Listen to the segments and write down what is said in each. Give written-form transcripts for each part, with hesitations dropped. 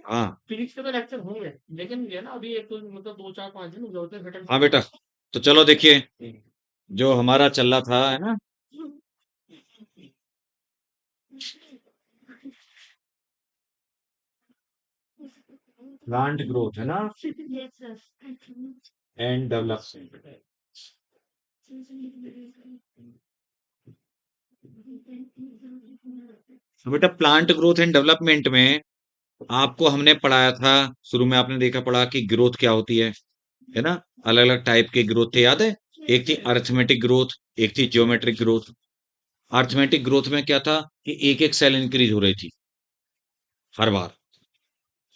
हाँ फिजिक्स के तो लेक्चर होंगे, लेकिन ये ना अभी एक तो मतलब 2 4 5 दिन जो घटक हाँ बेटा, तो चलो देखिए जो हमारा चल रहा था, है ना, प्लांट ग्रोथ, है ना, एंड डेवलपमेंट। तो बेटा प्लांट ग्रोथ एंड डेवलपमेंट में आपको हमने पढ़ाया था, शुरू में आपने देखा पढ़ा कि ग्रोथ क्या होती है ना, अलग अलग टाइप के ग्रोथ थे, याद है? एक थी अरिथमेटिक ग्रोथ, एक थी ज्योमेट्रिक ग्रोथ। अरिथमेटिक ग्रोथ में क्या था कि एक एक सेल इंक्रीज हो रही थी हर बार,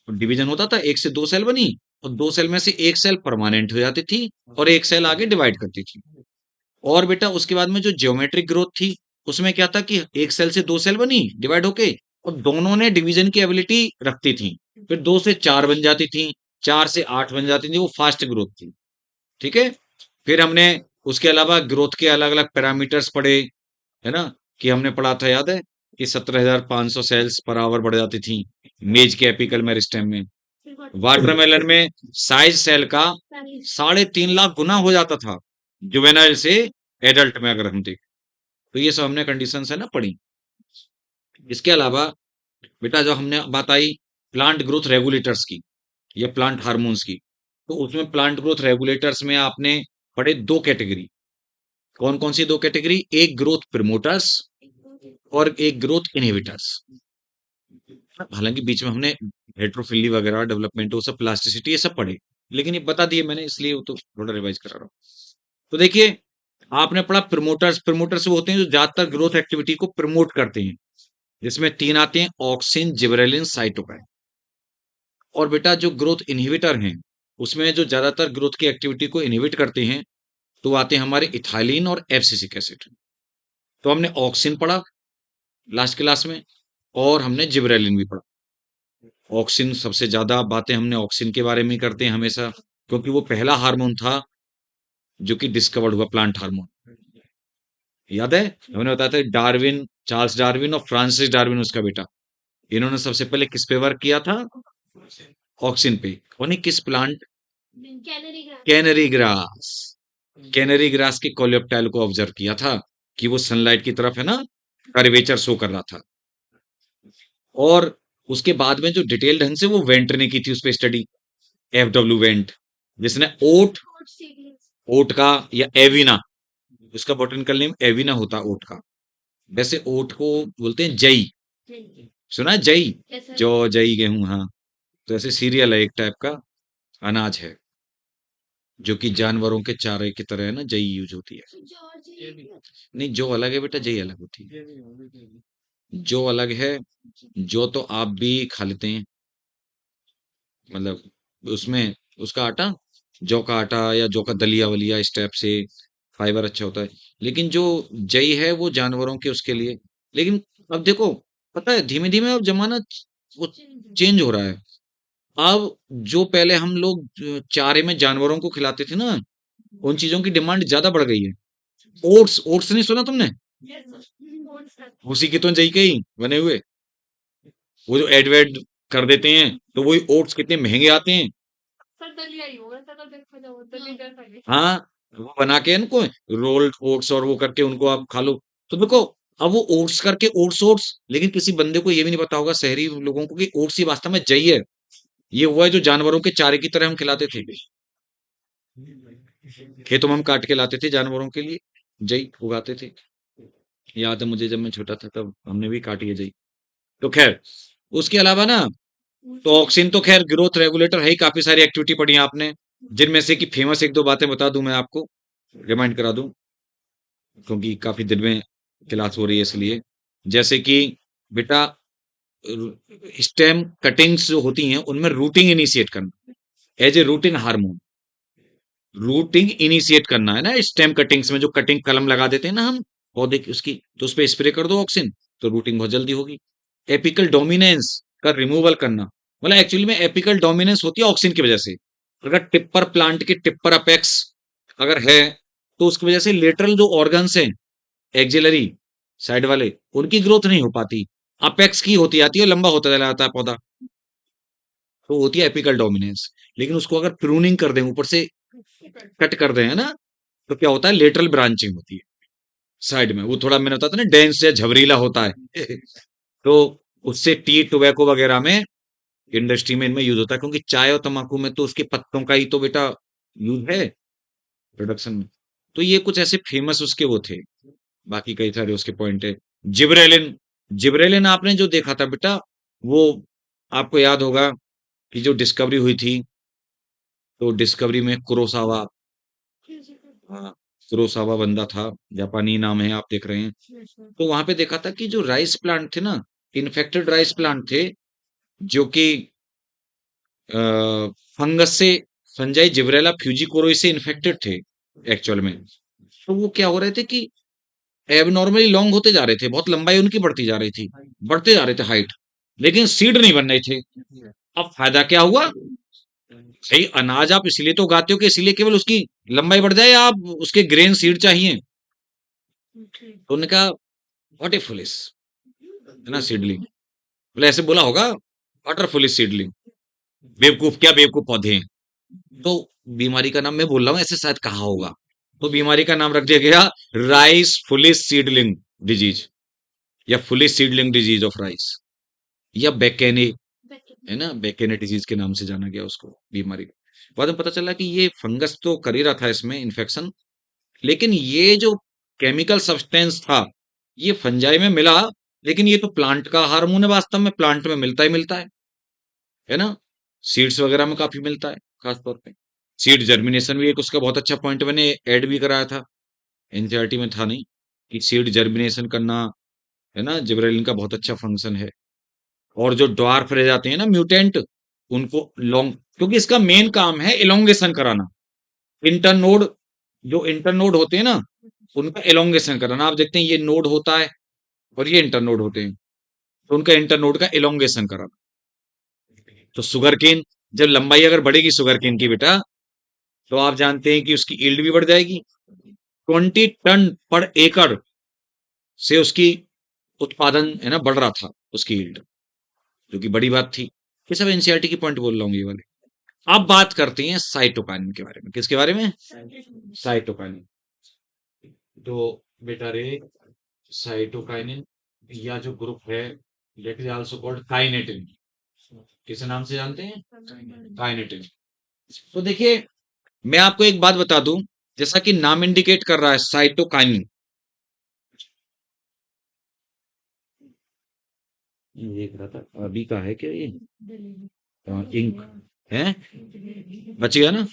तो डिवीजन होता था, एक से दो सेल बनी और दो सेल में से एक सेल परमानेंट हो जाती थी और एक सेल आगे डिवाइड करती थी। और बेटा उसके बाद में जो ज्योमेट्रिक ग्रोथ थी, उसमें क्या था कि एक सेल से दो सेल बनी डिवाइड होके और दोनों ने डिवीजन की एबिलिटी रखती थी, फिर दो से चार बन जाती थी, चार से आठ बन जाती थी, वो फास्ट ग्रोथ थी। ठीक है। फिर हमने उसके अलावा ग्रोथ के अलग अलग पैरामीटर्स पढ़े, है ना, कि हमने पढ़ा था, याद है, कि 17,500 सेल्स पर आवर बढ़ जाती थी मेज के एपिकल मेरिस्टेम में। वाटरमेलन में साइज सेल का 3.5 लाख गुना हो जाता था जुवेनाइल से एडल्ट में, अगर हम देखें तो ये सब हमने कंडीशन है ना पढ़ी। इसके अलावा बेटा जो हमने बात आई प्लांट ग्रोथ रेगुलेटर्स की या प्लांट हार्मोन्स की, तो उसमें प्लांट ग्रोथ रेगुलेटर्स में आपने पढ़े दो कैटेगरी। कौन कौन सी दो कैटेगरी? एक ग्रोथ प्रमोटर्स और एक ग्रोथ इनहिबिटर्स। हालांकि बीच में हमने हेट्रोफिली वगैरह डेवलपमेंट वो सब प्लास्टिसिटी ये सब पढ़े, लेकिन ये बता दिए मैंने इसलिए वो तो थोड़ा रिवाइज करा रहा हूँ। तो देखिए आपने पढ़ा प्रमोटर्स। प्रमोटर्स वो होते हैं जो ज्यादातर ग्रोथ एक्टिविटी को प्रमोट करते हैं, जिसमें तीन आते हैं, ऑक्सिन, जिबरेलिन, साइटोकाइन। और बेटा जो ग्रोथ इनहिबिटर हैं, उसमें जो ज्यादातर ग्रोथ की एक्टिविटी को इनहिबिट करते हैं, तो आते हैं हमारे इथाइलिन और एब्सिसिक एसिड। तो हमने ऑक्सिन पढ़ा लास्ट क्लास में और हमने जिबरेलिन भी पढ़ा। ऑक्सिन सबसे ज्यादा बातें हमने ऑक्सिन के बारे में करते हैं हमेशा, क्योंकि वो पहला हार्मोन था जो कि डिस्कवर्ड हुआ, प्लांट हार्मोन। याद है हमने बताया था डार्विन, चार्ल्स डार्विन और फ्रांसिस डार्विन उसका बेटा, इन्होंने सबसे पहले किस पे वर्क किया था? ऑक्सिन पे। और नहीं, किस plant? Canary grass. Canary grass के कोलेप्टाइल को ऑब्जर्व किया था कि वो सनलाइट की तरफ, है ना, कर्वेचर शो कर रहा था। और उसके बाद में जो डिटेल ढंग से वो वेंट ने की थी उस पे स्टडी, एफ डब्ल्यू वेंट, जिसने ओट, ओट का या एविना, उसका बॉटनिकल नेम एविना होता ओट का। वैसे ओट को बोलते हैं जई, सुना है जई? जौ, जई, गेहूं, हाँ। तो ऐसे सीरियल है एक टाइप का, अनाज है जो कि जानवरों के चारे की तरह, है ना, जई यूज होती है। नहीं, जो अलग है बेटा, जई अलग होती है। जो अलग है, जो तो आप भी खा लेते हैं, मतलब उसमें उसका आटा, जौ का आटा या जौ का दलिया वलिया, इस टाइप से फाइबर अच्छा होता है। लेकिन जो जई है वो जानवरों के उसके लिए। लेकिन अब देखो, पता है धीमे धीमे अब जमाना वो चेंज हो रहा है। अब जो पहले हम लोग चारे में जानवरों को खिलाते थे ना, उन चीजों की डिमांड ज्यादा बढ़ गई है। ओट्स, ओट्स नहीं सुना तुमने? उसी के तो जई के ही बने हुए, वो जो एडवेड कर देते हैं, तो वही ओट्स कितने महंगे आते हैं। हाँ, वो बना के इनको रोल्ड ओट्स और वो करके उनको आप खा लो। तो देखो, अब वो ओट्स करके ओट्स ओट्स, लेकिन किसी बंदे को ये भी नहीं पता होगा शहरी लोगों को कि ओट्स ही वास्तव में जई है। ये हुआ है जो जानवरों के चारे की तरह हम खिलाते थे, खेतों में हम काट के लाते थे जानवरों के लिए, जई उगाते थे। याद है मुझे जब मैं छोटा था तब हमने भी काटी है जई। तो खैर उसके अलावा ना, तो ऑक्सिन तो खैर ग्रोथ रेगुलेटर है ही, काफी सारी एक्टिविटी पढ़ी है आपने, जिनमें से कि फेमस एक दो बातें बता दूं मैं आपको, रिमाइंड करा दूं, क्योंकि काफी दिन में क्लास हो रही है इसलिए। जैसे कि बेटा स्टेम कटिंग्स जो होती हैं उनमें रूटिंग इनिशिएट करना, as a rooting hormone, rooting initiate करना, है ना, स्टेम कटिंग्स में जो कटिंग कलम लगा देते हैं ना हम पौधे की उसकी, तो उस पर स्प्रे कर दो ऑक्सिन, तो रूटिंग बहुत जल्दी होगी। एपिकल डोमिनेंस का रिमूवल करना, मतलब एक्चुअली में एपिकल डोमिनेंस होती है ऑक्सिन की वजह से। अगर टिप्पर प्लांट के टिप्पर अपेक्स अगर है, तो उसकी वजह से लेटरल जो ऑर्गन्स हैं, एक्सिलरी साइड वाले, उनकी ग्रोथ नहीं हो पाती। अपेक्स की होती जाती है, लंबा होता चला जाता है पौधा, तो होती है एपिकल डोमिनेंस। लेकिन उसको अगर प्रूनिंग कर दें, ऊपर से कट कर दें, है ना, तो क्या होता है, लेटरल ब्रांचिंग होती है साइड में, वो थोड़ा मैंने बताया था ना डेंस या झबरीला होता है तो उससे टी टोबैको वगैरह में, इंडस्ट्री में इनमें यूज होता है, क्योंकि चाय और तंबाकू में तो उसके पत्तों का ही तो बेटा यूज है प्रोडक्शन में। तो ये कुछ ऐसे फेमस उसके वो थे, बाकी कई सारे उसके पॉइंट है। जिब्रेलिन, जिब्रेलिन आपने जो देखा था बेटा, वो आपको याद होगा कि जो डिस्कवरी हुई थी, तो डिस्कवरी में कुरोसावा, हाँ, कुरोसावा बंदा था, जापानी नाम है, आप देख रहे हैं। तो वहां पे देखा था कि जो राइस प्लांट थे ना, इन्फेक्टेड राइस प्लांट थे, जो कि फंगस से, फंजाई जिब्रेला फ्यूजिकोरोई से इन्फेक्टेड थे एक्चुअल में। तो वो क्या हो रहे थे कि एबनॉर्मली लॉन्ग होते जा रहे थे, बहुत लंबाई उनकी बढ़ती जा रही थी, बढ़ते जा रहे थे हाइट, लेकिन सीड नहीं बन रहे थे। अब फायदा क्या हुआ, भाई अनाज आप इसलिए तो उगाते हो कि इसलिए केवल उसकी लंबाई बढ़ जाए, या आप उसके ग्रेन सीड चाहिए। तो उन्होंने कहा व्हाट ए फुलिश, है ना, सीडलिंग, बोले ऐसे बोला होगा, व्हाट आर फुलिश सीडलिंग, बेवकूफ, क्या बेवकूफ पौधे हैं। तो बीमारी का नाम मैं बोल रहा हूँ, ऐसे शायद कहा होगा, तो बीमारी का नाम रख दिया गया राइस फुलिश सीडलिंग डिजीज, या foolish seedling disease of rice, या बेकेने, है ना, बेकेने डिजीज के नाम से जाना गया उसको, बीमारी को। बाद में पता चला कि ये फंगस तो कर ही रहा था इसमें इन्फेक्शन, लेकिन ये जो केमिकल सब्सटेंस था, ये फंजाई में मिला, लेकिन ये तो प्लांट का हार्मोन है, वास्तव में प्लांट में मिलता ही मिलता है ना, सीड्स वगैरह में काफी मिलता है, खास तौर पे सीड जर्मिनेशन भी एक उसका बहुत अच्छा पॉइंट मैंने ऐड भी कराया था, एनसीईआरटी में था नहीं, कि सीड जर्मिनेशन करना, है ना, जिबरेलिन का बहुत अच्छा फंक्शन है। और जो ड्वार्फ रह जाते हैं ना, म्यूटेंट, उनको लॉन्ग, क्योंकि इसका मेन काम है इलोंगेशन कराना, इंटरनोड, जो इंटरनोड होते हैं ना, उनका इलोंगेशन कराना। आप देखते हैं ये नोड होता है और ये इंटरनोड होते हैं, तो उनका इंटरनोड का इलोंगेशन कराना। तो शुगर केन, जब लंबाई अगर बढ़ेगी शुगर केन की बेटा, तो आप जानते हैं कि उसकी यील्ड भी बढ़ जाएगी, 20 टन पर एकड़ से उसकी उत्पादन, है ना, बढ़ रहा था उसकी यील्ड, जो कि बड़ी बात थी। ये सब एनसीईआरटी की पॉइंट बोल रहा हूँ ये वाले। अब बात करते हैं साइटोकाइनिन के बारे में। किसके बारे में, साइटोकाइनिन। तो बेटा रे, साइटोकाइनिन या जो ग्रुप है, that is also called kinetin. किस नाम से जानते हैं, काइनेटिन। तो देखिए, मैं आपको एक बात बता दूं, जैसा कि नाम इंडिकेट कर रहा है साइटोकाइनिन, ये देख रहा था अभी का है क्या ये, इंक है, बच गया ना,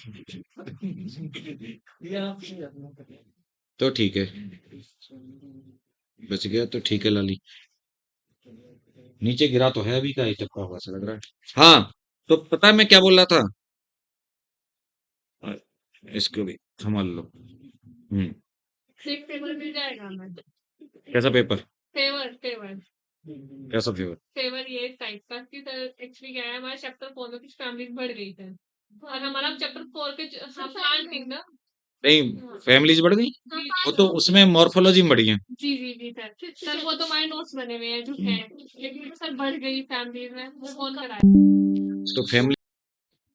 तो ठीक है, बच गया तो ठीक है लाली, नीचे गिरा तो है, अभी का ही टपका हुआ सा लग रहा है। हाँ, तो पता है मैं क्या बोल रहा था, इसको भी संभाल लो। एक पेपर मिल जाएगा हमें। कैसा पेपर, फेवर फेवर कैसा फेवर, फेवर ये टाइप का कि एक्चुअली क्या है, हमारे चैप्टर 4 में कुछ फैमिलीज बढ़ गई थे, और हमारा चैप्टर 4 के हम प्लांट थिंग ना। नहीं फैमिलीज बढ़ गई, हाँ, वो तो उसमें मॉर्फोलॉजी में बढ़ी है। जी जी जी सर, सर वो तो हमारे नोट्स बने हुए हैं जो है, लेकिन सर बढ़ गई फैमिलीज में, वो कौन कराए, तो फैमिली,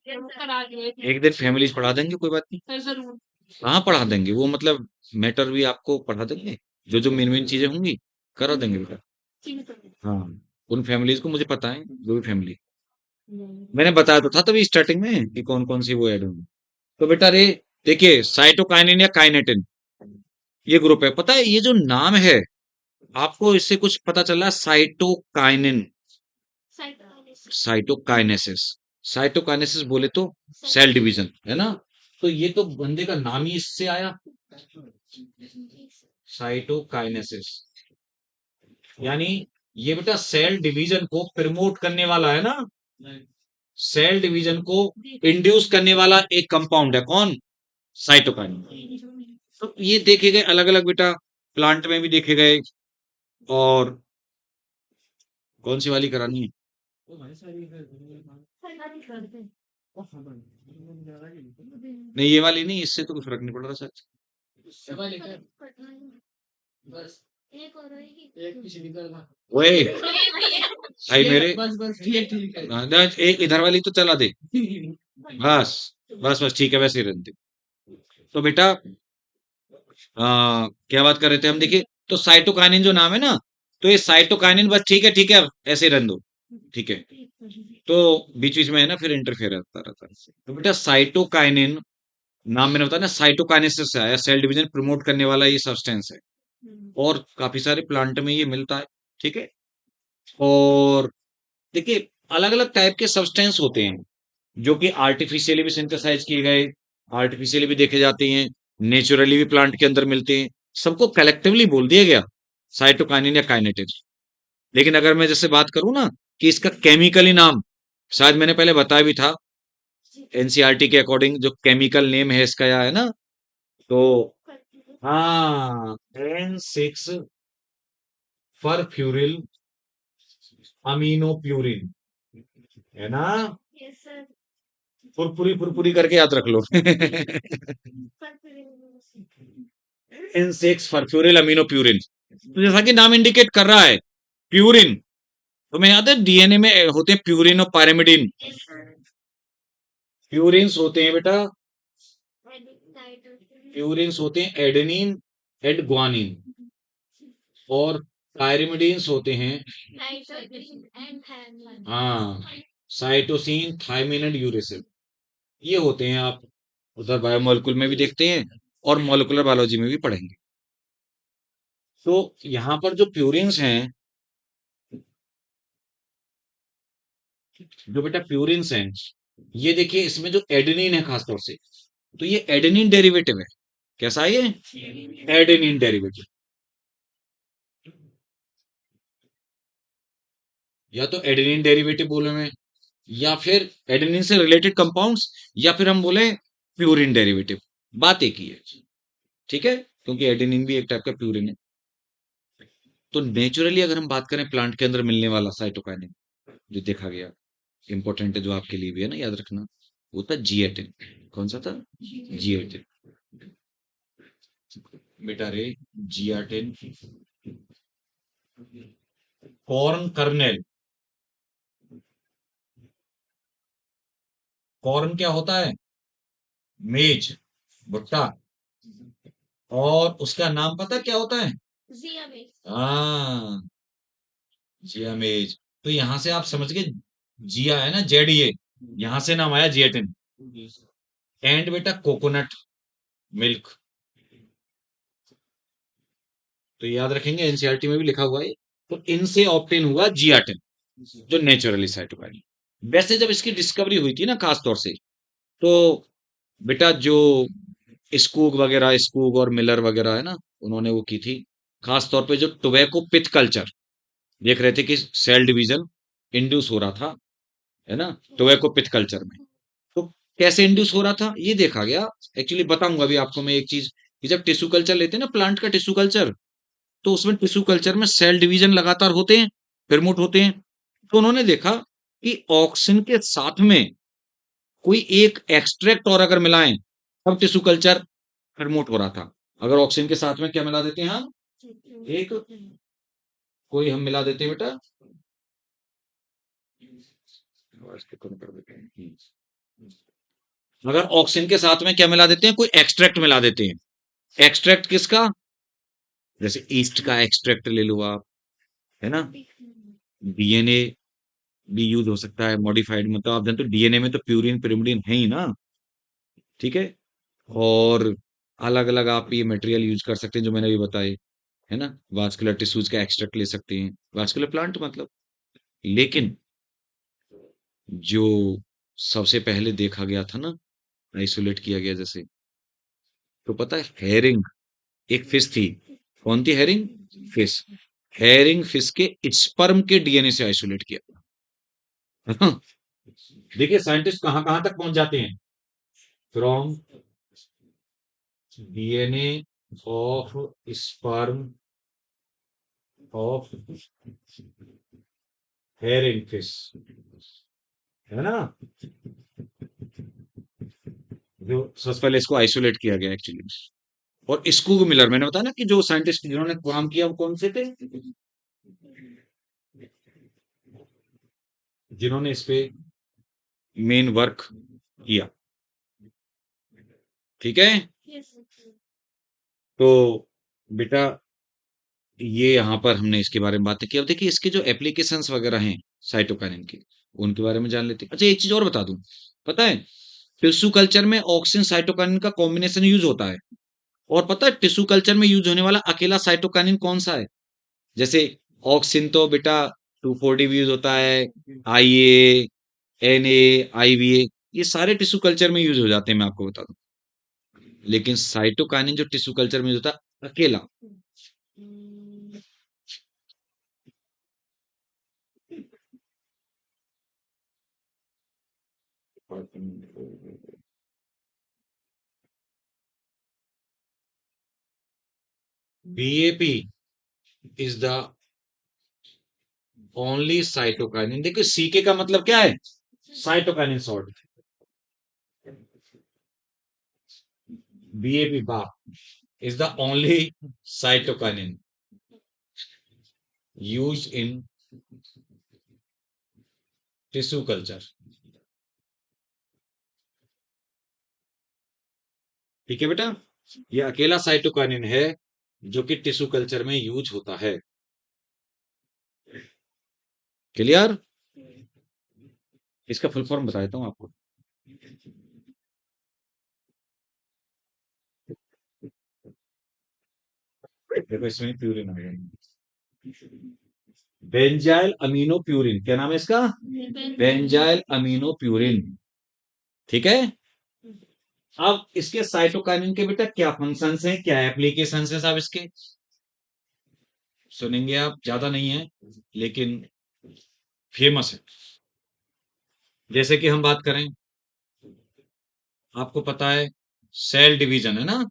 वो करा दिए थे। एक दिन फैमिलीज पढ़ा देंगे, कोई बात नहीं। सर जरूर। हाँ पढ़ा देंगे, वो मतलब मैटर भी आपको पढ़ा देंगे, जो जो मेन मेन चीजें होंगी करा देंगे बेटा। ठीक है सर। हाँ, उन फैमिलीज को मुझे पता है, जो भी फैमिली, मैंने बताया तो था तभी स्टार्टिंग में कि कौन कौन सी वो ऐड होंगी। तो बेटा रे, देखिए साइटोकाइनिन या काइनेटिन, ये ग्रुप है, पता है ये जो नाम है, आपको इससे कुछ पता चला, साइटोकाइनिन, साइटोकाइनेसिस, साइटोकाइनेसिस बोले तो सेल डिवीजन, है ना, तो ये तो बंदे का नाम ही इससे आया, साइटोकाइनेसिस, यानी ये बेटा सेल डिवीजन को प्रमोट करने वाला है ना, सेल डिवीजन को इंड्यूस करने वाला एक कंपाउंड है, कौन, साइटोकाइनिन। तो ये देखे गए अलग अलग बेटा, प्लांट में भी देखे गए, और कौन सी वाली करानी है, नहीं ये वाली नहीं, इससे तो कोई फर्क नहीं पड़ रहा सच। ओए भाई मेरे, बस बस ठीक ठीक है। हाँ, एक इधर वाली तो चला दे। बस बस बस ठीक है, वैसे ही रहने दे। तो बेटा क्या बात कर रहे थे हम, देखिए। तो साइटोकाइनिन जो नाम है ना, तो ये साइटोकाइनिन, बस ठीक है, ऐसे ही रहने दो। ठीक है। तो बीच बीच में है ना फिर इंटरफेयर आता रहता है। तो बेटा साइटोकाइनिन, नाम मैंने बताया ना, साइटोकाइनेसिस से आया, सेल डिवीजन प्रमोट करने वाला ये सब्सटेंस है। और काफी सारे प्लांट में ये मिलता है। ठीक है। और देखिए, अलग अलग टाइप के सब्सटेंस होते हैं जो कि आर्टिफिशियली भी सिंथेसाइज किए गए, आर्टिफिशियली भी देखे जाते हैं, नेचुरली भी प्लांट के अंदर मिलते हैं। सबको कलेक्टिवली बोल दिया गया साइटोकाइनिन या काइनेटिन। लेकिन अगर मैं जैसे बात करूं ना कि इसका केमिकली नाम, शायद मैंने पहले बताया भी था, एनसीईआरटी के अकॉर्डिंग जो केमिकल नेम है इसका यह है ना, तो हाँ, N6 फरफ्यूरिल अमीनोप्यूरिन, है ना। फुरपुरी फुरपुरी करके याद रख लो। N6 फरफ्यूरिल aminopurine. तो जैसा कि नाम इंडिकेट कर रहा है, प्यूरिन, तुम्हें याद है डीएनए में होते हैं प्यूरिन और पायरिमिडिन। प्यूरिन्स होते हैं बेटा, प्यूरिन्स होते हैं एडेनिन एंड ग्वानिन, और पायरिमिडिन्स होते हैं, हाँ, साइटोसिन थायमिन एंड यूरेसिल। ये होते हैं, आप उधर बायोमोलिकुल में भी देखते हैं और मॉलिक्यूलर बायोलॉजी में भी पढ़ेंगे। तो यहाँ पर जो प्यूरिन्स हैं, जो बेटा प्यूरिन्स हैं, ये देखिए इसमें जो एडेनिन है खासतौर से, तो ये एडेनिन डेरिवेटिव है। कैसा है ये? Adenine derivative. या तो एडेनिन डेरिवेटिव बोले मैं, या फिर एडेनिन से रिलेटेड कंपाउंड्स, या फिर हम बोले प्यूरिन डेरिवेटिव। बात एक ही है। ठीक है, क्योंकि एडेनिन भी एक टाइप का प्यूरिन है। तो नेचुरली अगर हम बात करें प्लांट के अंदर मिलने वाला साइटोकाइनिन जो देखा गया, इंपॉर्टेंट है, जो आपके लिए भी है ना, याद रखना, वो था जिएटिन। कौन सा था? जिएटिन। बेटा रे, जियाटिन, कॉर्न कर्नेल। कॉर्न क्या होता है? मेज, भुट्टा। और उसका नाम पता क्या होता है? हाँ, जिया मेज। तो यहां से आप समझ गए, जिया है ना, जेडीए, यहां से नाम आया जिएटिन। एंड बेटा कोकोनट मिल्क। तो याद रखेंगे, एनसीईआरटी में भी लिखा हुआ है। तो इनसे ऑप्टेन हुआ जियाटिन, जो नेचुरली साइटोकाइनिन। वैसे जब इसकी डिस्कवरी हुई थी ना खास तौर से, तो बेटा जो स्कूग वगैरह, स्कूग और मिलर वगैरह है ना, उन्होंने वो की थी। खास तौर पे जो टोबैको पिथ कल्चर देख रहे थे कि सेल डिवीजन इंड्यूस हो रहा था, है ना, टोबैको पिथ कल्चर में। तो कैसे इंड्यूस हो रहा था ये देखा गया। एक्चुअली बताऊंगा अभी आपको मैं एक चीज, कि जब टिश्यू कल्चर लेते हैं ना, प्लांट का टिश्यू कल्चर, तो उसमें टिश्यू कल्चर में सेल डिवीजन लगातार होते हैं, प्रमोट होते हैं। तो उन्होंने देखा कि ऑक्सिन के साथ में कोई एक एक्सट्रैक्ट और अगर मिलाएं, तब टिश्यू कल्चर प्रमोट हो रहा था। अगर ऑक्सिन के साथ में क्या मिला देते हैं हम, एक कोई हम मिला देते हैं बेटा, आवाज को कम कर देते हैं। अगर ऑक्सिन के साथ में क्या मिला देते हैं, कोई एक्सट्रैक्ट मिला देते हैं। एक्सट्रैक्ट किसका? जैसे ईस्ट का एक्सट्रैक्ट ले लो आप, है ना। डीएनए भी यूज हो सकता है मॉडिफाइड, मतलब आप जानते हो डीएनए में तो प्यूरिन pyrimidine है ही ना। ठीक है। और अलग अलग आप ये मटेरियल यूज कर सकते हैं जो मैंने अभी बताए, है ना। वास्कुलर टिश्यूज का एक्सट्रैक्ट ले सकते हैं, वास्कुलर प्लांट मतलब। लेकिन जो सबसे पहले देखा गया था ना, आइसोलेट किया गया जैसे, तो पता है हेरिंग एक फिश थी। कौन थी हेरिंग फिश? हेरिंग फिश के स्पर्म के डीएनए से आइसोलेट किया था। देखिए साइंटिस्ट कहां कहां तक पहुंच जाते हैं। From DNA of sperm of herring fish, है ना। जो सबसे पहले इसको आइसोलेट किया गया एक्चुअली। और स्कूग मिलर, मैंने बताया ना कि जो साइंटिस्ट जिन्होंने काम किया वो कौन से थे, जिन्होंने इस पे मेन वर्क किया। ठीक है, तो बेटा ये यहाँ पर हमने इसके बारे में बातें की। अब देखिए इसके जो एप्लीकेशंस वगैरह हैं साइटोकाइनिन के, उनके बारे में जान लेते हैं। अच्छा एक चीज और बता दूं, पता है टिश्यू कल्चर में ऑक्सिन साइटोकाइनिन का कॉम्बिनेशन यूज होता है। और पता है टिश्यू कल्चर में यूज होने वाला अकेला साइटोकाइनिन कौन सा है? जैसे ऑक्सिन तो बेटा 2,4-D भी यूज होता है, IA, NA, IVA, ये सारे टिश्यू कल्चर में यूज हो जाते हैं, मैं आपको बता दूं। लेकिन साइटोकाइनिन जो टिश्यू कल्चर में यूज होता है अकेला, BAP is the only cytokinin. देखिए CK का मतलब क्या है, साइटोकाइनिन शॉर्ट, BAP बाप is the only cytokinin used in tissue culture। ठीक है बेटा, ये अकेला साइटोकाइनिन है जो कि टिश्यू कल्चर में यूज होता है। क्लियर? इसका फुल फॉर्म बता देता हूं आपको। देखो इसमें प्यूरिन आ गया, बेंजाइल अमीनो प्यूरिन, क्या नाम है इसका, बेंजाइल अमीनो प्यूरिन। ठीक है, अब इसके साइटोकाइनिन के बेटा क्या फंक्शंस हैं, क्या एप्लीकेशंस हैं साहब इसके, सुनेंगे आप, ज्यादा नहीं है लेकिन फेमस है। जैसे कि हम बात करें, आपको पता है सेल डिवीजन है ना,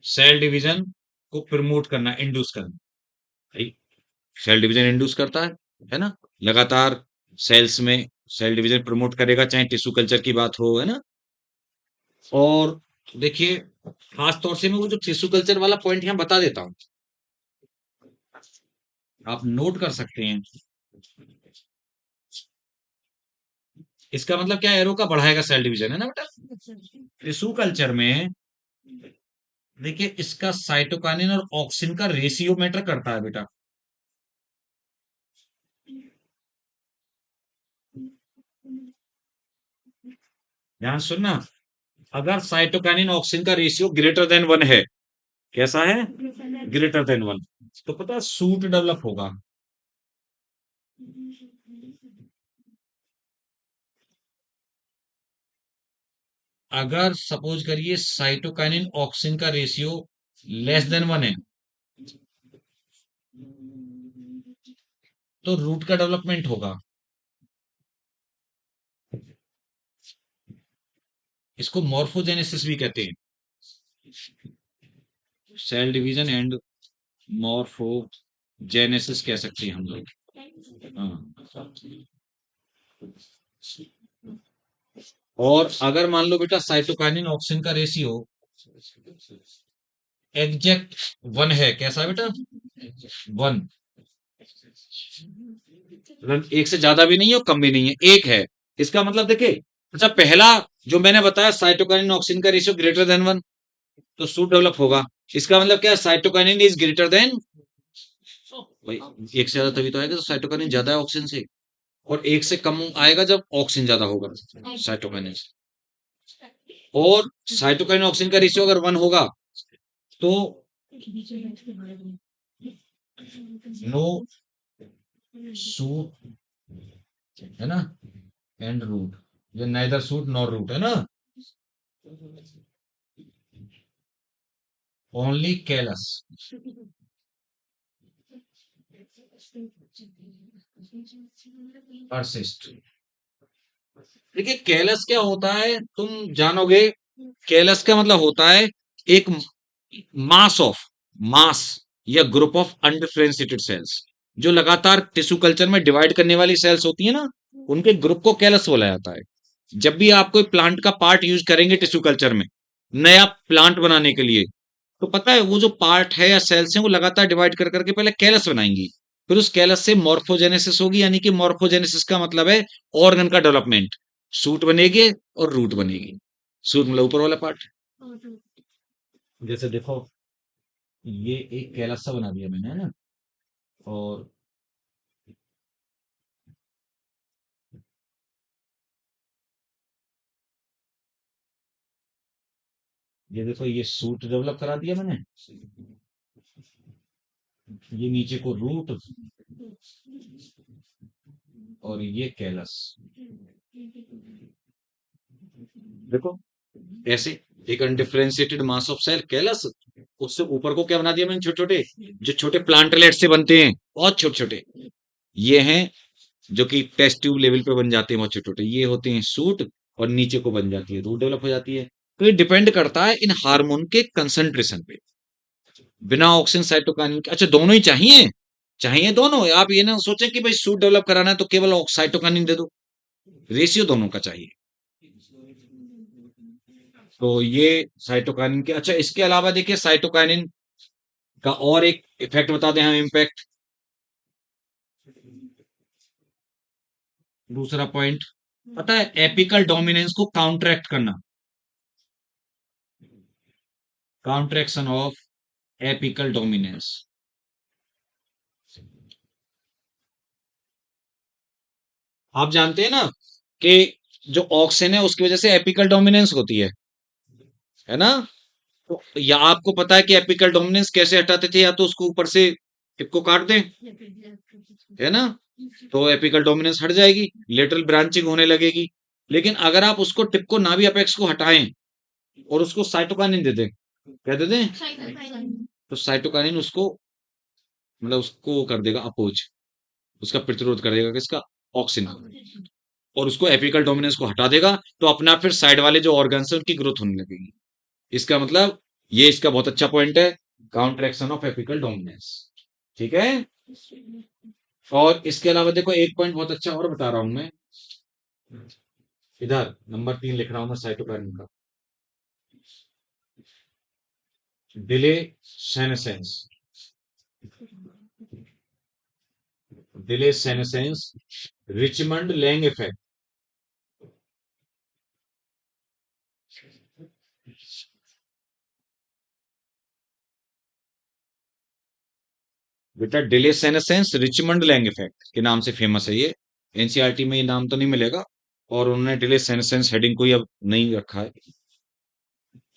सेल डिवीजन को प्रमोट करना, इंड्यूस करना, भाई सेल डिवीजन इंड्यूस करता है ना, लगातार सेल्स में सेल डिवीजन प्रमोट करेगा, चाहे टिश्यू कल्चर की बात हो, है ना। और देखिए खास तौर से मैं वो जो टिश्यू कल्चर वाला पॉइंट यहाँ बता देता हूँ, आप नोट कर सकते हैं। इसका मतलब क्या, एरो का बढ़ाएगा सेल डिवीजन, है ना बेटा। टिश्यू कल्चर में देखिए इसका साइटोकाइनिन और ऑक्सिन का रेशियो मैटर करता है बेटा। ध्यान सुनना, अगर साइटोकाइनिन ऑक्सिन का रेशियो ग्रेटर देन 1 है, कैसा है, ग्रेटर देन 1, तो पता है सूट डेवलप होगा। अगर सपोज करिए साइटोकाइनिन ऑक्सिन का रेशियो लेस देन 1 है, तो रूट का डेवलपमेंट होगा। इसको मॉर्फोजेनेसिस भी कहते हैं, सेल डिवीजन एंड मॉर्फोजेनेसिस कह सकते हैं हम लोग। हाँ, और अगर मान लो बेटा साइटोकाइनिन ऑक्सिन का रेशियो एग्जैक्ट 1 है, कैसा है बेटा, 1, मतलब एक से ज्यादा भी नहीं है और कम भी नहीं है, एक है, इसका मतलब देखिए, अच्छा पहला जो मैंने बताया साइटोकाइनिन ऑक्सिन का रेशियो ग्रेटर देन 1, तो सूट डेवलप होगा। इसका मतलब क्या है, साइटोकाइनिन इज ग्रेटर देन, भाई एक से ज्यादा तभी तो आएगा तो साइटोकाइनिन ज्यादा है ऑक्सिन से, और एक से कम आएगा जब ऑक्सिन ज्यादा होगा साइटोकाइनिन से। और साइटोकाइनिन ऑक्सिन का रेशियो अगर 1 होगा तो नो सूट, है ना, एंड रूट, ये नाइदर सूट नॉर रूट, है ना, ओनली कैलस, परसिस्ट। देखिए कैलस क्या होता है तुम जानोगे, कैलस का मतलब होता है एक मास ऑफ, मास या ग्रुप ऑफ अनडिफरेंशिएटेड सेल्स, जो लगातार टिश्यू कल्चर में डिवाइड करने वाली सेल्स होती है ना, उनके ग्रुप को कैलस बोला जाता है। जब भी आप कोई प्लांट का पार्ट यूज करेंगे टिश्यू कल्चर में नया प्लांट बनाने के लिए, तो पता है वो जो पार्ट है या सेल्स हैं वो लगातार डिवाइड कर करके पहले कैलस बनाएंगी, फिर उस कैलस से मॉर्फोजेनेसिस होगी, यानी कि मॉर्फोजेनेसिस का मतलब है ऑर्गन का डेवलपमेंट। सूट बनेगी और रूट बनेगी। सूट मतलब ऊपर वाला पार्ट। जैसे देखो, ये एक कैलस सा बना दिया मैंने, है ना, और ये देखो ये सूट डेवलप करा दिया मैंने, ये नीचे को रूट, और ये कैलस। देखो ऐसे एक undifferentiated mass of cell callus, उससे ऊपर को क्या बना दिया मैंने, छोटे छोटे जो छोटे प्लांटलेट से बनते हैं, बहुत छोटे छोटे, ये हैं जो कि टेस्ट ट्यूब लेवल पे बन जाते हैं बहुत छोटे छोटे, ये होते हैं सूट, और नीचे को बन जाती है रूट, डेवलप हो जाती है। तो ये डिपेंड करता है इन हार्मोन के कंसंट्रेशन पे। बिना ऑक्सीजन साइटोकाइनिन के, अच्छा दोनों ही चाहिए, चाहिए दोनों, आप ये ना सोचें कि भाई सूट डेवलप कराना है तो केवल साइटोकाइनिन दे दो, रेशियो दोनों का चाहिए। तो ये साइटोकाइनिन के, अच्छा इसके अलावा देखिए साइटोकाइनिन का और एक इफेक्ट बता दें हम, इम्पैक्ट, दूसरा पॉइंट पता है, एपिकल डोमिनेंस को काउंटरैक्ट करना, काउंट्रैक्शन ऑफ एपिकल डोमिनेंस। आप जानते हैं ना कि जो ऑक्सीजन है उसकी वजह से एपिकल डोमिनेंस होती है ना। तो या आपको पता है कि एपिकल डोमिनेंस कैसे हटाते थे, या तो उसको ऊपर से टिप को काट दें, है ना, तो एपिकल डोमिनेंस हट जाएगी, लेटरल ब्रांचिंग होने लगेगी। लेकिन अगर आप उसको टिप को नाभि अपेक्स को हटाएं और उसको साइटोकाइनिन दे दें, क्या दे दें, तो साइटोकाइनिन उसको मतलब उसको वो कर देगा अपोज, उसका प्रतिरोध कर देगा किसका, ऑक्सीजन, और उसको एपिकल डोमिनेंस को हटा देगा, तो अपने आप फिर साइड वाले जो ऑर्गन्स है उनकी ग्रोथ होने लगेगी। इसका मतलब ये इसका बहुत अच्छा पॉइंट है, काउंटरएक्शन ऑफ एपिकल डोमिनेंस। ठीक है। और इसके अलावा देखो एक पॉइंट बहुत अच्छा और बता रहा हूं मैं, इधर नंबर 3 लिख रहा हूं मैं साइटोकाइनिन का, delay senescence, delay senescence, Richmond Lang effect. बेटा delay senescence Richmond Lang effect के नाम से फेमस है ये, एनसीईआरटी में ये नाम तो नहीं मिलेगा, और उन्होंने डिले सेनेसेंस हेडिंग को ही अब नहीं रखा है।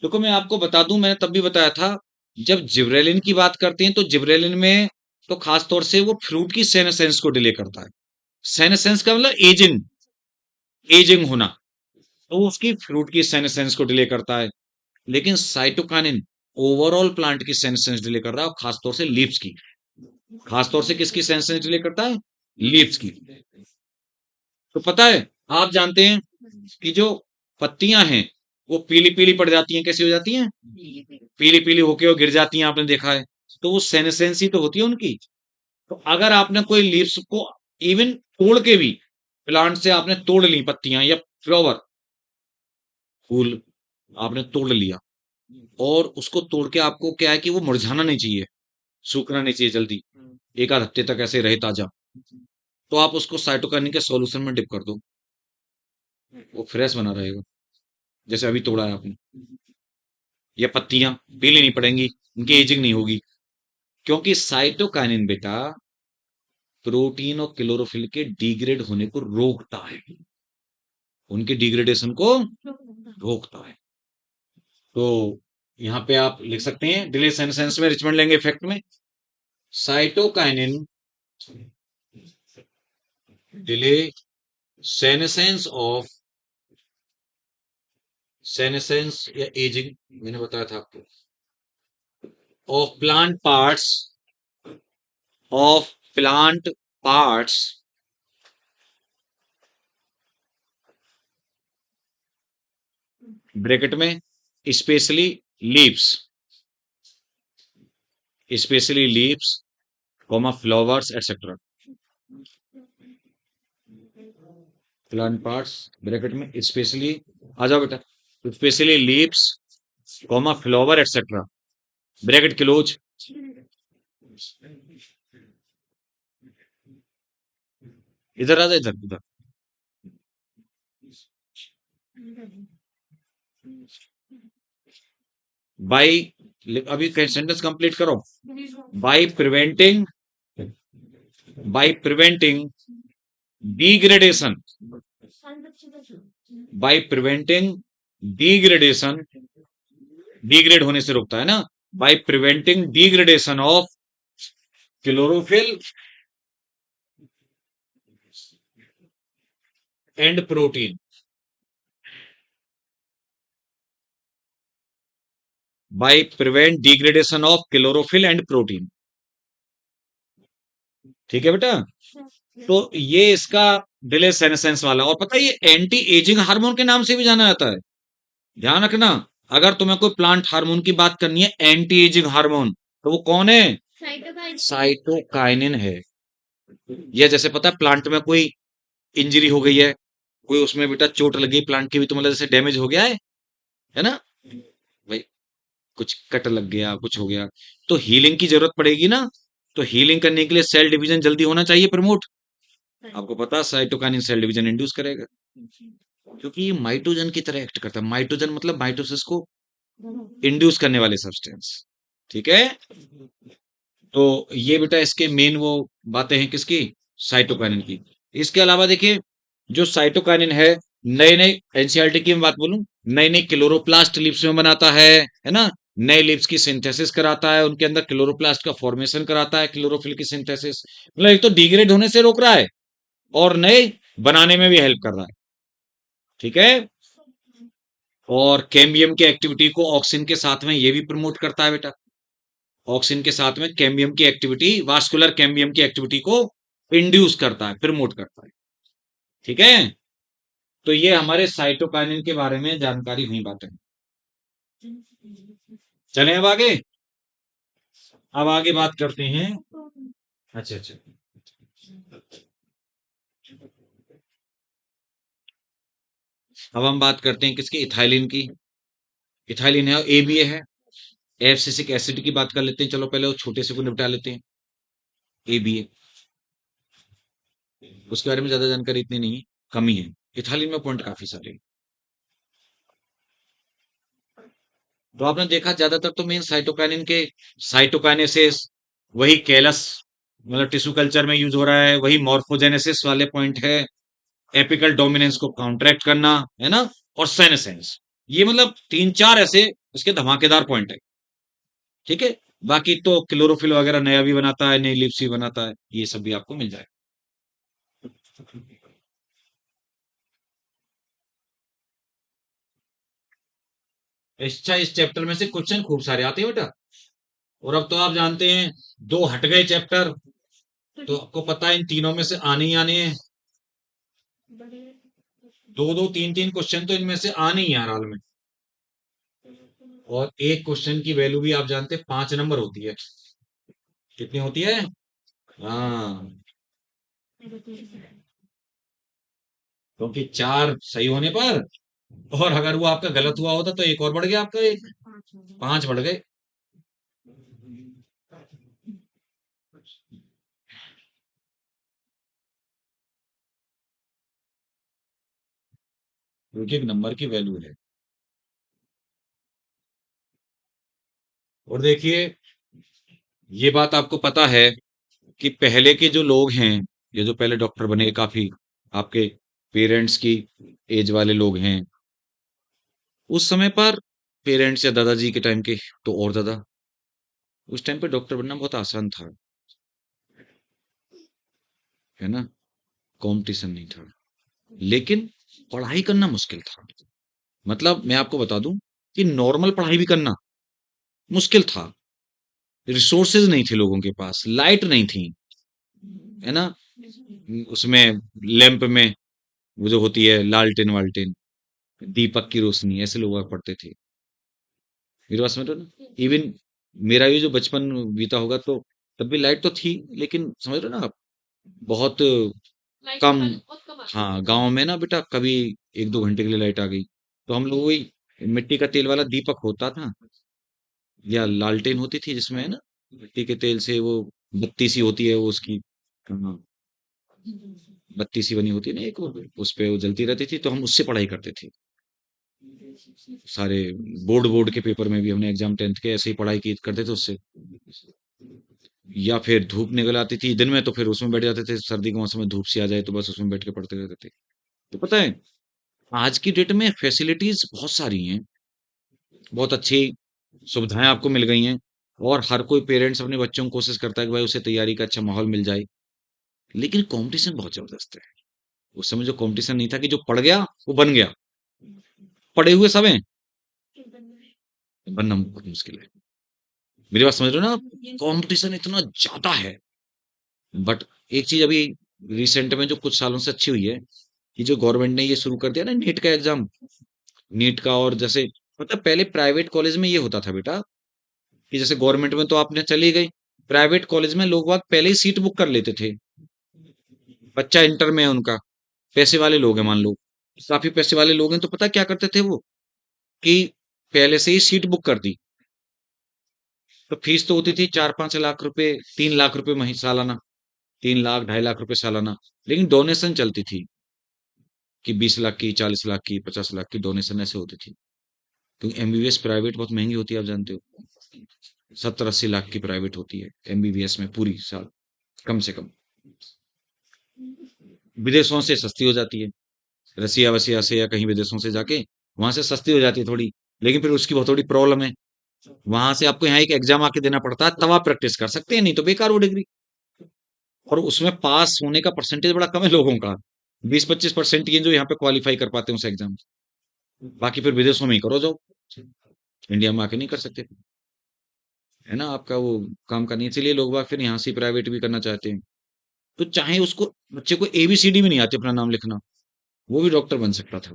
देखो मैं आपको बता दूं, मैंने तब भी बताया था, जब जिब्रेलिन की बात करते हैं तो जिब्रेलिन में तो खास तौर से वो फ्रूट की सेनेसेंस को डिले करता है। सेनेसेंस का मतलब एजिंग, एजिंग होना, तो वो उसकी फ्रूट की सेनेसेंस को डिले करता है। लेकिन साइटोकाइनिन ओवरऑल प्लांट की सेनेसेंस डिले कर रहा है, और खासतौर से लीव्स की, खासतौर से किसकी सेनेसेंस डिले करता है, लीव्स की। तो पता है, आप जानते हैं कि जो पत्तियां हैं वो पीली पीली पड़ जाती हैं, कैसी हो जाती हैं, पीली पीली होके वो गिर जाती हैं, आपने देखा है, तो वो सेनेसेंस ही तो होती है उनकी। तो अगर आपने कोई लीव्स को इवन तोड़ के भी, प्लांट से आपने तोड़ ली पत्तियां या फ्लावर, फूल आपने तोड़ लिया, और उसको तोड़ के आपको क्या है कि वो मुरझाना नहीं चाहिए, सूखना नहीं चाहिए जल्दी, एक आध हफ्ते तक ऐसे रहे ताजा, तो आप उसको साइटोकिनिन के सॉल्यूशन में डिप कर दो, वो फ्रेश बना रहेगा, जैसे अभी तोड़ा है आपने। या पत्तियां पीली नहीं पड़ेंगी, उनकी एजिंग नहीं होगी, क्योंकि साइटोकाइनिन बेटा प्रोटीन और क्लोरोफिल के डिग्रेड होने को रोकता है, उनके डिग्रेडेशन को रोकता है। तो यहाँ पे आप लिख सकते हैं डिले सेनेसेंस में रिचमंड लेंगे इफेक्ट में, cytokinin delay senescence of, senescence या एजिंग, मैंने बताया था आपको, of plant parts, of plant parts bracket में, specially leaves, specially leaves comma flowers etcetera. Plant parts bracket में स्पेशली, आ जाओ बेटा, specially leaves comma flower etcetera, bracket close. इधर आ जा, इधर इधर। बाई, अभी सेंटेंस कंप्लीट करो। By preventing, by preventing degradation, by preventing degradation, degrade होने से रोकता है ना, by preventing degradation of chlorophyll and protein, by prevent degradation of chlorophyll and protein. ठीक है बेटा, तो ये इसका डिले सेनेसेंस वाला। और पता है ये एंटी एजिंग हार्मोन के नाम से भी जाना जाता है, ध्यान रखना। अगर तुम्हें कोई प्लांट हार्मोन की बात करनी है, एंटी एजिंग हार्मोन, तो वो कौन है? साइटोकाइनिन है। ये जैसे पता है प्लांट में कोई इंजरी हो गई है, कोई उसमें बेटा चोट लगी प्लांट की भी, तो मतलब जैसे डैमेज हो गया है ना भाई, कुछ कट लग गया, कुछ हो गया, तो हीलिंग की जरूरत पड़ेगी ना। तो हीलिंग करने के लिए सेल डिवीजन जल्दी होना चाहिए, प्रमोट। आपको पता है साइटोकाइनिन सेल डिवीजन इंड्यूस करेगा, क्योंकि ये माइटोजन की तरह एक्ट करता है। माइटोजन मतलब माइटोसिस को इंड्यूस करने वाले सब्सटेंस। ठीक है, तो ये बेटा इसके मेन वो बातें हैं किसकी? साइटोकाइनिन की। इसके अलावा देखिए, जो साइटोकाइनिन है, नए नए एनसीईआरटी की मैं बात बोलूं, नए नए क्लोरोप्लास्ट लिप्स में बनाता है ना, नए लिप्स की सिंथेसिस कराता है, उनके अंदर क्लोरोप्लास्ट का फॉर्मेशन कराता है, क्लोरोफिल की सिंथेसिस, मतलब एक तो डिग्रेड होने से रोक रहा है और नए बनाने में भी हेल्प कर रहा है। ठीक है, और कैम्बियम की एक्टिविटी को ऑक्सिन के साथ में ये भी प्रमोट करता है बेटा। ऑक्सिन के साथ में कैम्बियम की एक्टिविटी, वास्कुलर कैम्बियम की एक्टिविटी को इंड्यूस करता है, प्रमोट करता है। ठीक है, तो ये हमारे साइटोकाइनिन के बारे में जानकारी हुई बातें। चलें अब आगे, अब आगे बात करते हैं। अच्छा अच्छा, अब हम बात करते हैं किसकी? इथाइलिन की। इथाइलिन है, एबीए है, एब्सिसिक एसिड की बात कर लेते हैं। चलो पहले वो छोटे से को निपटा लेते हैं, एबीए। उसके बारे में ज्यादा जानकारी इतनी नहीं है, कमी है। इथाइलिन में पॉइंट काफी सारे हैं। तो आपने देखा ज्यादातर तो मेन साइटोकाइनिन के साइटोकाइनेसिस, वही कैलस मतलब टिश्यू कल्चर में यूज हो रहा है, वही मॉर्फोजेनेसिस वाले पॉइंट है, एपिकल डोमिनेंस को काउंटरैक्ट करना, है ना, और सेनेसेंस। ये मतलब तीन चार ऐसे इसके धमाकेदार पॉइंट है। ठीक है, बाकी तो क्लोरोफिल वगैरह नया भी बनाता है, नई लिप्स भी बनाता है, ये सब भी आपको मिल जाएगा। अच्छा, इस चैप्टर में से क्वेश्चन खूब सारे आते हैं बेटा। और अब तो आप जानते हैं, दो हट गए चैप्टर, तो आपको पता है इन तीनों में से आने ही आने हैं। दो दो तीन तीन क्वेश्चन तो इनमें से आने ही हैं हर हाल में। और एक क्वेश्चन की वैल्यू भी आप जानते हैं 5 नंबर होती है। कितनी होती है? हाँ, क्योंकि चार सही होने पर, और अगर वो आपका गलत हुआ होता तो एक और बढ़ गया आपका, एक 5 बढ़ गए। क्योंकि एक नंबर की वैल्यू है। और देखिए, ये बात आपको पता है कि पहले के जो लोग हैं, ये जो पहले डॉक्टर बने, काफी आपके पेरेंट्स की एज वाले लोग हैं, उस समय पर पेरेंट्स या दादाजी के टाइम के, तो और ज्यादा, उस टाइम पे डॉक्टर बनना बहुत आसान था, है ना, कंपटीशन नहीं था। लेकिन पढ़ाई करना मुश्किल था। मतलब मैं आपको बता दूं कि नॉर्मल पढ़ाई भी करना मुश्किल था। रिसोर्सेज नहीं थे लोगों के पास, लाइट नहीं थी, है ना, उसमें लैंप में वो जो होती है लालटेन वालटेन, दीपक की रोशनी, ऐसे लोग पढ़ते थे। मेरे पास में तो इवन मेरा ये जो बचपन बीता होगा, तो तब भी लाइट तो थी, लेकिन समझ रहे हो ना आप, बहुत लाइट कम, बहुत कम हाँ, गाँव में ना बेटा कभी 1-2 घंटे के लिए लाइट आ गई, तो हम लोग वही मिट्टी का तेल वाला दीपक होता था या लालटेन होती थी जिसमें है ना मिट्टी के तेल से वो बत्ती सी होती है वो उसकी हाँ, बत्ती सी बनी होती है ना एक वो, उस पे वो जलती रहती थी तो हम उससे पढ़ाई करते थे। सारे बोर्ड के पेपर में भी हमने एग्जाम 10th के ऐसे ही पढ़ाई की करते थे उससे। या फिर धूप निकल आती थी दिन में तो फिर उसमें बैठ जाते थे, सर्दी के मौसम में धूप सी आ जाए तो बस उसमें बैठ के पढ़ते रहते थे। तो पता है आज की डेट में फैसिलिटीज बहुत सारी हैं, बहुत अच्छी सुविधाएं आपको मिल गई हैं, और हर कोई पेरेंट्स अपने बच्चों को कोशिश करता है कि भाई उसे तैयारी का अच्छा माहौल मिल जाए। लेकिन कंपटीशन बहुत जबरदस्त है। उस समय जो कंपटीशन नहीं था कि जो पढ़ गया वो बन गया, पढ़े हुए सब हैं, बनना बहुत मुश्किल है। मेरी बात समझ रहे हो ना आप? कंपटीशन इतना ज्यादा है। बट एक चीज अभी रिसेंट में जो कुछ सालों से अच्छी हुई है कि जो गवर्नमेंट ने ये शुरू कर दिया ना नीट का एग्जाम, नीट का। और जैसे मतलब पहले प्राइवेट कॉलेज में ये होता था बेटा कि जैसे गवर्नमेंट में तो आपने चली गई, प्राइवेट कॉलेज में लोग बाग पहले ही सीट बुक कर लेते थे। बच्चा इंटर में है उनका, पैसे वाले लोग हैं मान लो, काफी पैसे वाले लोग हैं, तो पता क्या करते थे वो कि पहले से ही सीट बुक कर दी। तो फीस तो होती थी 4-5 लाख रुपए, 3 लाख रुपए सालाना, 3 लाख 2.5 लाख रुपए सालाना। लेकिन डोनेशन चलती थी कि 20 लाख की, 40 लाख की, 50 लाख की डोनेशन ऐसे होती थी। क्योंकि एमबीबीएस प्राइवेट बहुत महंगी होती है आप जानते हो, 70-80 लाख की प्राइवेट होती है एमबीबीएस में पूरी साल, कम से कम। विदेशों से सस्ती हो जाती है, रसिया वसिया से या कहीं विदेशों से जाके वहां से सस्ती हो जाती है थोड़ी। लेकिन फिर उसकी बहुत थोड़ी प्रॉब्लम है, वहां से आपको यहाँ एक एग्जाम आके देना पड़ता है तब आप प्रैक्टिस कर सकते हैं, नहीं तो बेकार वो डिग्री। और उसमें पास होने का परसेंटेज बड़ा कम है लोगों का, 20-25% ये जो यहाँ पे क्वालिफाई कर पाते हैं उस एग्जाम। बाकी फिर विदेशों में ही करो जाओ, इंडिया में आके नहीं कर सकते, है ना? आपका वो काम का नहीं, इसीलिए लोग बाग फिर यहाँ से प्राइवेट भी करना चाहते हैं। तो चाहे उसको बच्चे को एबीसीडी भी नहीं आती अपना नाम लिखना, वो भी डॉक्टर बन सकता था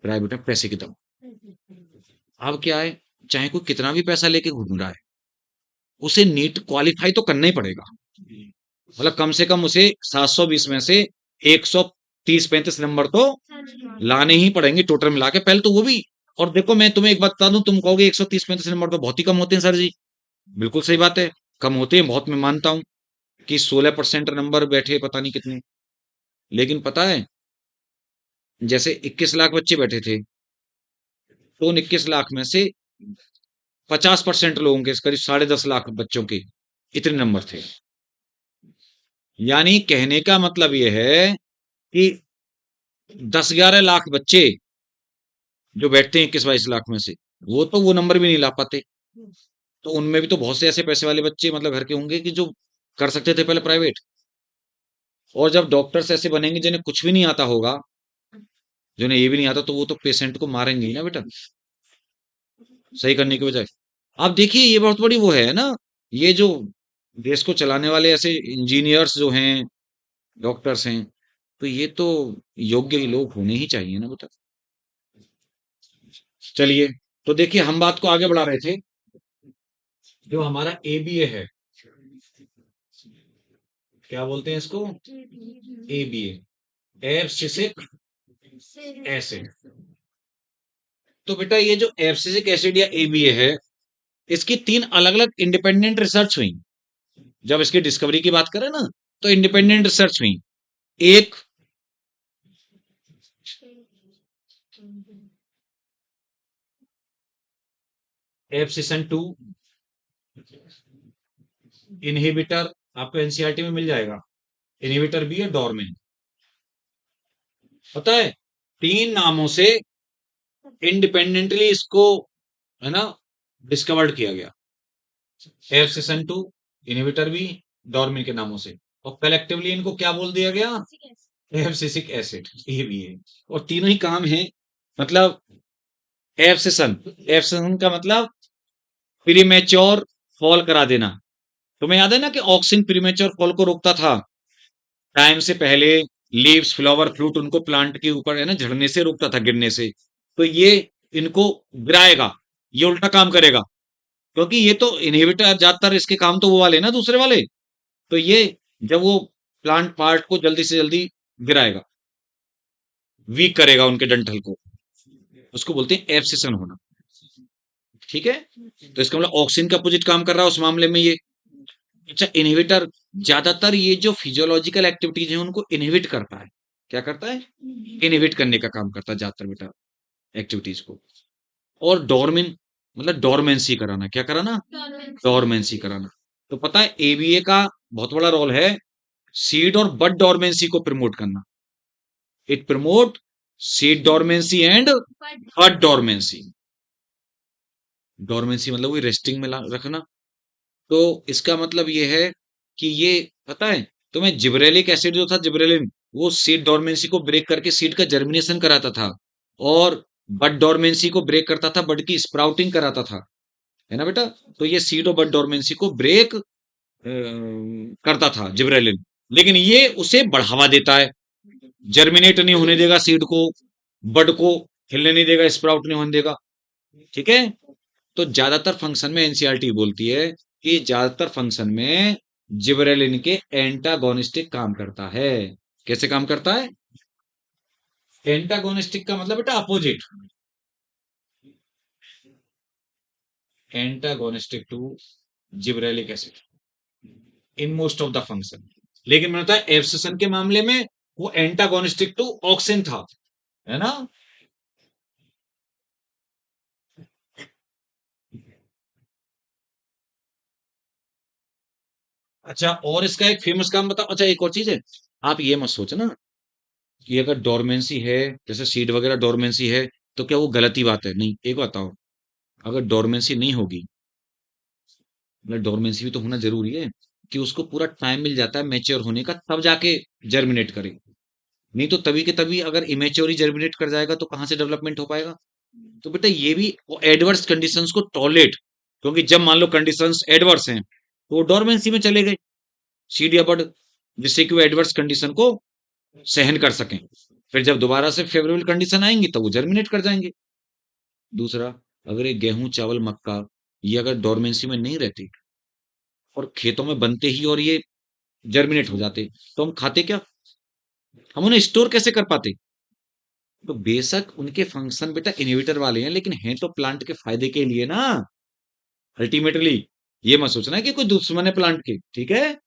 प्राइवेट में पैसे की दम। अब क्या है, चाहे कोई कितना भी पैसा लेके घूम रहा है, उसे नीट क्वालिफाई तो करना ही पड़ेगा। मतलब कम से कम उसे 720 में से 130-35 नंबर तो लाने ही पड़ेंगे टोटल मिला के पहले तो वो भी। और देखो मैं तुम्हें एक बात बता दूं, तुम कहोगे 130-35 नंबर तो बहुत ही कम होते हैं सर जी। बिल्कुल सही बात है, कम होते हैं बहुत, मैं मानता हूं कि 16% नंबर बैठे पता नहीं कितने। लेकिन पता है जैसे 21 लाख बच्चे बैठे थे, तो उन 21 लाख में से 50% लोगों के करीब 10.5 लाख बच्चों के इतने नंबर थे। यानी कहने का मतलब यह है कि 10-11 लाख बच्चे जो बैठते हैं 21-22 लाख में से, वो तो वो नंबर भी नहीं ला पाते। तो उनमें भी तो बहुत से ऐसे पैसे वाले बच्चे मतलब घर के होंगे कि जो कर सकते थे पहले प्राइवेट। और जब डॉक्टर्स ऐसे बनेंगे जिन्हें कुछ भी नहीं आता होगा, जिन्हें ये भी नहीं आता, तो वो तो पेशेंट को मारेंगे ही ना बेटा, सही करने के बजाय। आप देखिए ये बहुत बड़ी वो है ना, ये जो देश को चलाने वाले ऐसे इंजीनियर्स जो हैं, डॉक्टर्स हैं, तो ये तो योग्य लोग होने ही चाहिए ना बेटा। चलिए, तो देखिए हम बात को आगे बढ़ा रहे थे, जो हमारा एबीए है, क्या बोलते हैं इसको, एबीए, एब्सिसिक एसिड। तो बेटा ये जो एब्सिसिक एसिड या एबीए है, इसकी 3 अलग-अलग इंडिपेंडेंट रिसर्च हुई। जब इसकी डिस्कवरी की बात करें ना, तो इंडिपेंडेंट रिसर्च हुई। एक एब्सिसन 2 इनहिबिटर, आपको एनसीईआरटी में मिल जाएगा, इनहिबिटर भी है डॉर्मिन। पता है 3 नामों से इंडिपेंडेंटली इसको है ना डिस्कवर्ड किया गया, एब्सिसन 2 इनहिबिटर भी, डॉर्मिन के नामों से। और कलेक्टिवली इनको क्या बोल दिया गया, एब्सिसिक एसिड, ये भी है। और तीनों ही काम है, मतलब एब्सिसन, एब्सिसन का मतलब प्रीमेच्योर फॉल करा देना। तुम्हें याद है ना कि ऑक्सिन प्रीमेच्योर फॉल को रोकता था, टाइम से पहले लीव्स फ्लावर फ्रूट उनको प्लांट के ऊपर है ना झड़ने से रोकता था, गिरने से। तो ये इनको गिराएगा, ये उल्टा काम करेगा, क्योंकि ये तो इनहिबिटर ज्यादातर इसके काम तो वो वाले ना दूसरे वाले। तो ये जब वो प्लांट पार्ट को जल्दी से जल्दी गिराएगा, वीक करेगा उनके डंठल को, उसको बोलते हैं एब्सिशन होना। ठीक है, तो इसका मतलब ऑक्सिन का अपोजिट काम कर रहा है उस मामले में ये। अच्छा, इनहिबिटर ज्यादातर ये जो फिजियोलॉजिकल एक्टिविटीज है उनको इनहिबिट करता है। क्या करता है? इनहिबिट करने का काम करता है ज्यादातर बेटा एक्टिविटीज को। और डोरमिन मतलब डोरमेंसी कराना। क्या कराना? डोरमेंसी कराना। तो पता है एबीए का बहुत बड़ा रोल है सीड और बड डोरमेंसी को प्रमोट करना। It promote seed dormancy and bud dormancy. Dormancy मतलब वही रेस्टिंग में रखना। तो इसका मतलब ये है कि ये पता है तुम्हें, जिब्रेलिक एसिड जो था जिब्रेलिन, वो सीड डोरमेंसी को ब्रेक करके सीड का जर्मिनेशन कराता था, और बड डोरमेंसी को ब्रेक करता था, बड की स्प्राउटिंग कराता था, है ना बेटा? तो ये सीड और बड डोरमेंसी को ब्रेक करता था जिब्रेलिन, लेकिन ये उसे बढ़ावा देता है, जर्मिनेट नहीं होने देगा सीड को, बड को हिलने नहीं देगा, स्प्राउट नहीं होने देगा। ठीक है, तो ज्यादातर फंक्शन में एनसीईआरटी बोलती है कि ज्यादातर फंक्शन में जिबरेलिन के एंटागोनिस्टिक काम करता है। कैसे काम करता है? एंटागोनिस्टिक का मतलब बेटा opposite, antagonistic to gibberellic acid in most of the function. लेकिन मैंने बताया एब्सिशन के मामले में वो एंटागोनिस्टिक टू ऑक्सिन था, है ना? अच्छा, और इसका एक फेमस काम बताओ। अच्छा, एक और चीज है, आप ये मत सोचना कि अगर डोरमेंसी है, जैसे सीड वगैरह डोरमेंसी है, तो क्या वो गलत ही बात है? नहीं, एक बताओ, अगर डोरमेंसी नहीं होगी, मतलब डोरमेंसी भी तो होना जरूरी है कि उसको पूरा टाइम मिल जाता है मैच्योर होने का, तब जाके जर्मिनेट करे। नहीं तो तभी के तभी अगर इमेच्योर ही जर्मिनेट कर जाएगा तो कहाँ से डेवलपमेंट हो पाएगा? तो बेटा ये भी एडवर्स कंडीशंस को टॉलरेट, क्योंकि जब मान लो कंडीशंस एडवर्स हैं तो वो डोरमेंसी में चले गए सीड या बड, जिससे कि वो एडवर्स कंडीशन को सहन कर सकें। फिर जब दोबारा से फेवरेबल कंडीशन आएंगी तब वो जर्मिनेट कर जाएंगे। दूसरा, अगर ये गेहूं चावल मक्का ये अगर डोरमेंसी में नहीं रहती और खेतों में बनते ही और ये जर्मिनेट हो जाते, तो हम खाते क्या? हम उन्हें स्टोर कैसे कर पाते? तो बेशक उनके फंक्शन बेटा इनहिबिटर वाले हैं, लेकिन हैं तो प्लांट के फायदे के लिए ना, अल्टीमेटली। ये मत सोचना कि कोई दुश्मन है प्लांट के, ठीक है?